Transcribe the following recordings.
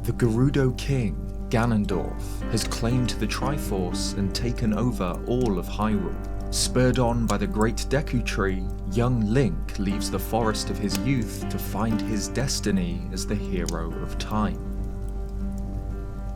The Gerudo king, Ganondorf, has claimed the Triforce and taken over all of Hyrule. Spurred on by the great Deku tree, young Link leaves the forest of his youth to find his destiny as the hero of time.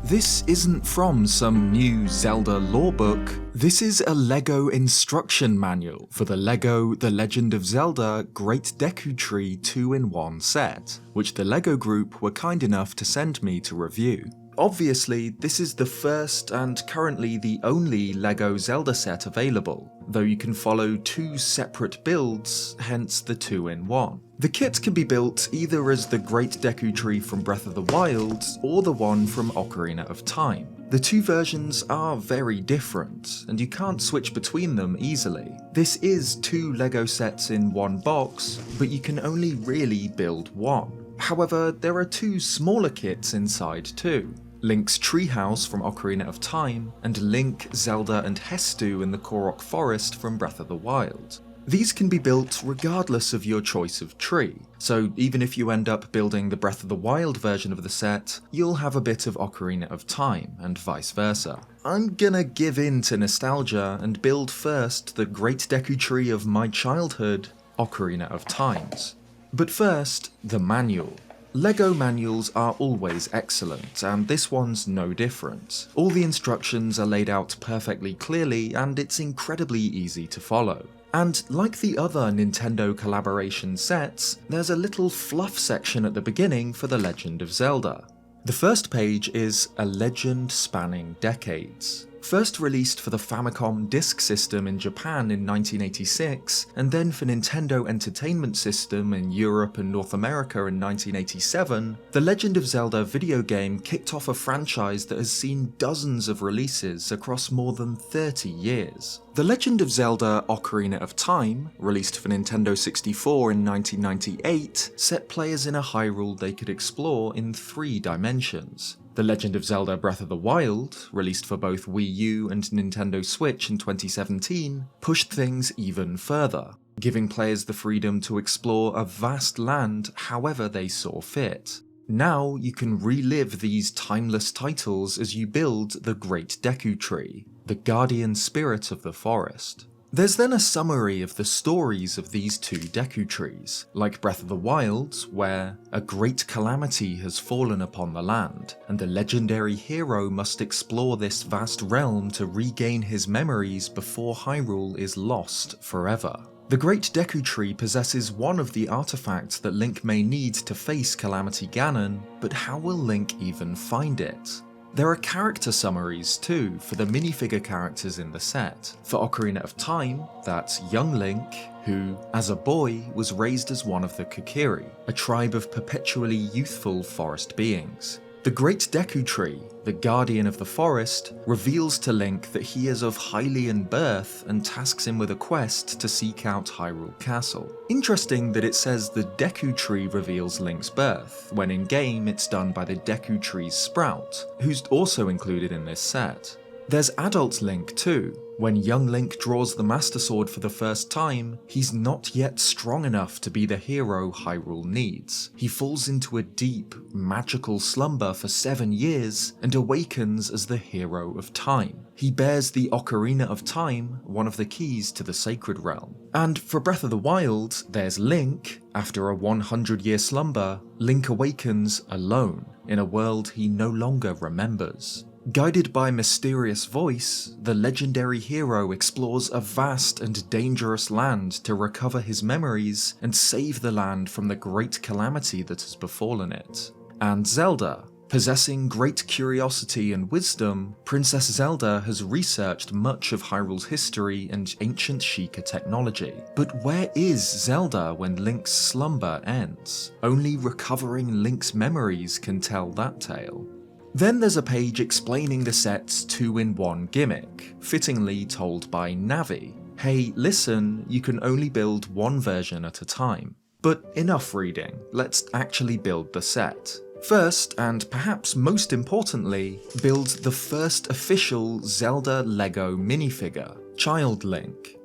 This isn't from some new Zelda lorebook, this is a LEGO instruction manual for the LEGO The Legend of Zelda Great Deku Tree 2-in-1 set, which the LEGO group were kind enough to send me to review. Obviously, this is the first and currently the only LEGO Zelda set available, though you can follow two separate builds, hence the 2-in-1. The kit can be built either as the Great Deku Tree from Breath of the Wild, or the one from Ocarina of Time. The two versions are very different, and you can't switch between them easily. This is two LEGO sets in one box, but you can only really build one. However, there are two smaller kits inside too. Link's Treehouse from Ocarina of Time, and Link, Zelda and Hestu in the Korok Forest from Breath of the Wild. These can be built regardless of your choice of tree, so even if you end up building the Breath of the Wild version of the set, you'll have a bit of Ocarina of Time, and vice versa. I'm gonna give in to nostalgia and build first the Great Deku Tree of my childhood, Ocarina of Times. But first, the manual. LEGO manuals are always excellent, and this one's no different. All the instructions are laid out perfectly clearly, and it's incredibly easy to follow. And like the other Nintendo collaboration sets, there's a little fluff section at the beginning for The Legend of Zelda. The first page is A Legend Spanning Decades. First released for the Famicom Disk System in Japan in 1986, and then for Nintendo Entertainment System in Europe and North America in 1987, The Legend of Zelda video game kicked off a franchise that has seen dozens of releases across more than 30 years. The Legend of Zelda Ocarina of Time, released for Nintendo 64 in 1998, set players in a Hyrule they could explore in 3 dimensions. The Legend of Zelda Breath of the Wild, released for both Wii U and Nintendo Switch in 2017, pushed things even further, giving players the freedom to explore a vast land however they saw fit. Now you can relive these timeless titles as you build the Great Deku Tree, the guardian spirit of the forest. There's then a summary of the stories of these two Deku trees, like Breath of the Wild, where a great calamity has fallen upon the land, and the legendary hero must explore this vast realm to regain his memories before Hyrule is lost forever. The Great Deku Tree possesses one of the artifacts that Link may need to face Calamity Ganon, but how will Link even find it? There are character summaries too for the minifigure characters in the set. For Ocarina of Time, that's young Link, who, as a boy, was raised as one of the Kokiri, a tribe of perpetually youthful forest beings. The Great Deku Tree, the guardian of the forest, reveals to Link that he is of Hylian birth and tasks him with a quest to seek out Hyrule Castle. Interesting that it says the Deku Tree reveals Link's birth, when in-game it's done by the Deku Tree's sprout, who's also included in this set. There's adult Link too. When young Link draws the Master Sword for the first time, he's not yet strong enough to be the hero Hyrule needs. He falls into a deep, magical slumber for 7 years and awakens as the hero of time. He bears the Ocarina of Time, one of the keys to the Sacred Realm. And for Breath of the Wild, there's Link. After a 100-year slumber, Link awakens alone in a world he no longer remembers. Guided by a mysterious voice, the legendary hero explores a vast and dangerous land to recover his memories and save the land from the great calamity that has befallen it. And Zelda. Possessing great curiosity and wisdom, Princess Zelda has researched much of Hyrule's history and ancient Sheikah technology. But where is Zelda when Link's slumber ends? Only recovering Link's memories can tell that tale. Then there's a page explaining the set's 2-in-1 gimmick, fittingly told by Navi. Hey, listen, you can only build one version at a time. But enough reading, let's actually build the set. First, and perhaps most importantly, build the first official Zelda LEGO minifigure, Child Link.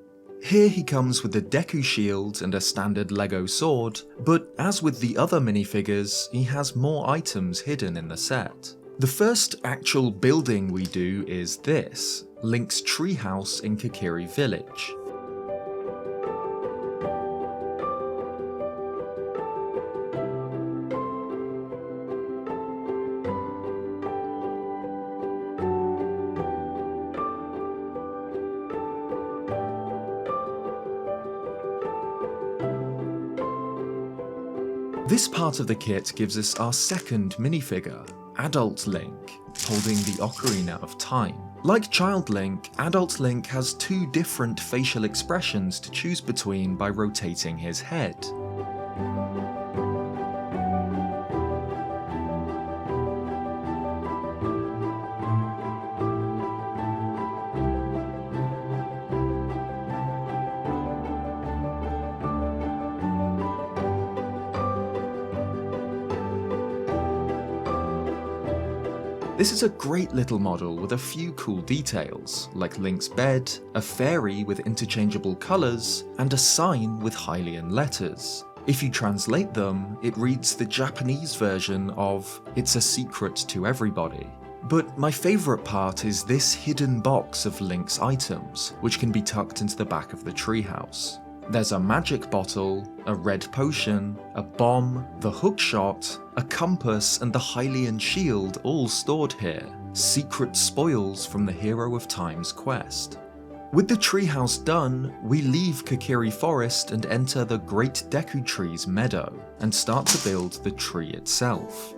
Here he comes with the Deku shield and a standard LEGO sword, but as with the other minifigures, he has more items hidden in the set. The first actual building we do is this, Link's treehouse in Kokiri Village. This part of the kit gives us our second minifigure, Adult Link, holding the Ocarina of Time. Like Child Link, Adult Link has two different facial expressions to choose between by rotating his head. This is a great little model with a few cool details, like Link's bed, a fairy with interchangeable colours, and a sign with Hylian letters. If you translate them, it reads the Japanese version of "It's a secret to everybody." But my favourite part is this hidden box of Link's items, which can be tucked into the back of the treehouse. There's a magic bottle, a red potion, a bomb, the hookshot, a compass, and the Hylian shield all stored here, secret spoils from the Hero of Time's quest. With the treehouse done, we leave Kokiri Forest and enter the Great Deku Tree's meadow, and start to build the tree itself.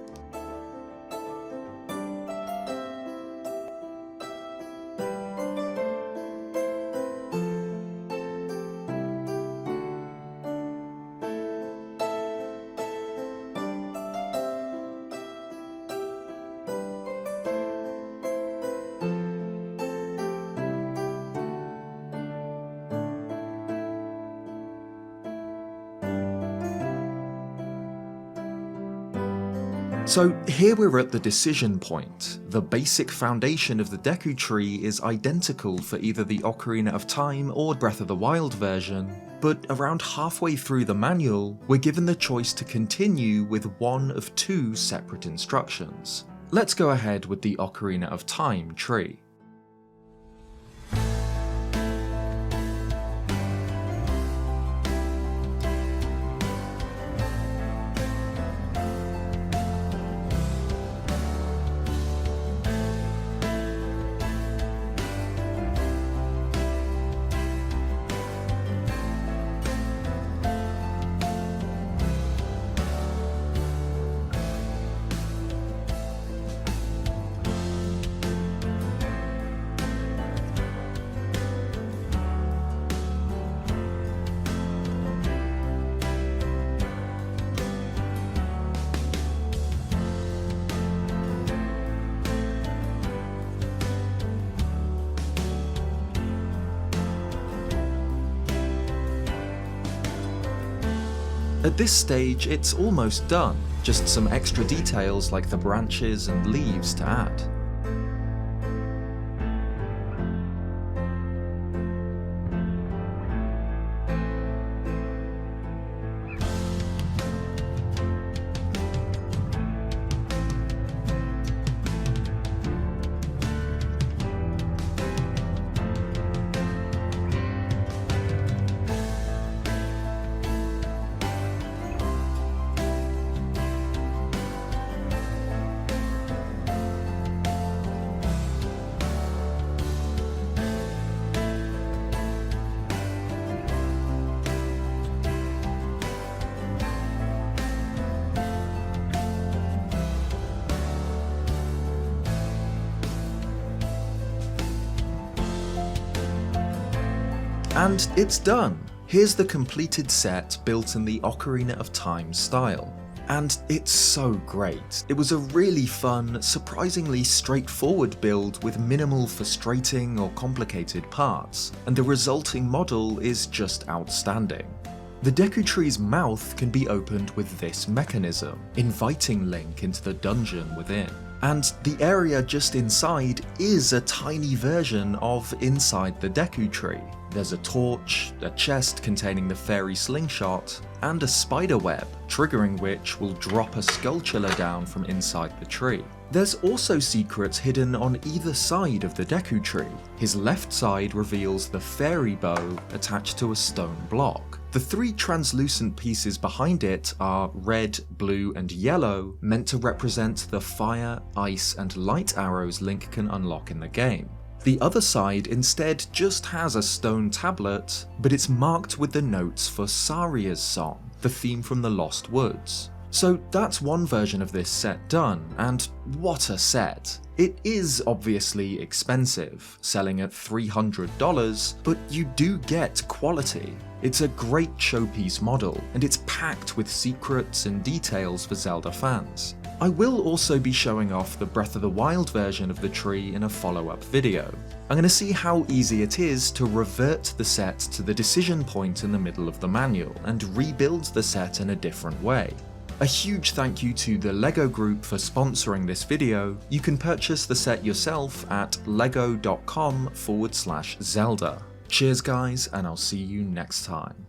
So here we're at the decision point. The basic foundation of the Deku Tree is identical for either the Ocarina of Time or Breath of the Wild version, but around halfway through the manual, we're given the choice to continue with one of two separate instructions. Let's go ahead with the Ocarina of Time tree. At this stage, it's almost done, just some extra details like the branches and leaves to add. And it's done! Here's the completed set built in the Ocarina of Time style. And it's so great. It was a really fun, surprisingly straightforward build with minimal frustrating or complicated parts, and the resulting model is just outstanding. The Deku Tree's mouth can be opened with this mechanism, inviting Link into the dungeon within. And the area just inside is a tiny version of inside the Deku Tree. There's a torch, a chest containing the fairy slingshot, and a spider web, triggering which will drop a skulltula down from inside the tree. There's also secrets hidden on either side of the Deku tree. His left side reveals the fairy bow attached to a stone block. The three translucent pieces behind it are red, blue, and yellow, meant to represent the fire, ice, and light arrows Link can unlock in the game. The other side instead just has a stone tablet, but it's marked with the notes for Saria's song, the theme from the Lost Woods. So that's one version of this set done, and what a set. It is obviously expensive, selling at $300, but you do get quality. It's a great showpiece model, and it's packed with secrets and details for Zelda fans. I will also be showing off the Breath of the Wild version of the tree in a follow-up video. I'm going to see how easy it is to revert the set to the decision point in the middle of the manual and rebuild the set in a different way. A huge thank you to the LEGO Group for sponsoring this video. You can purchase the set yourself at lego.com/Zelda. Cheers guys, and I'll see you next time.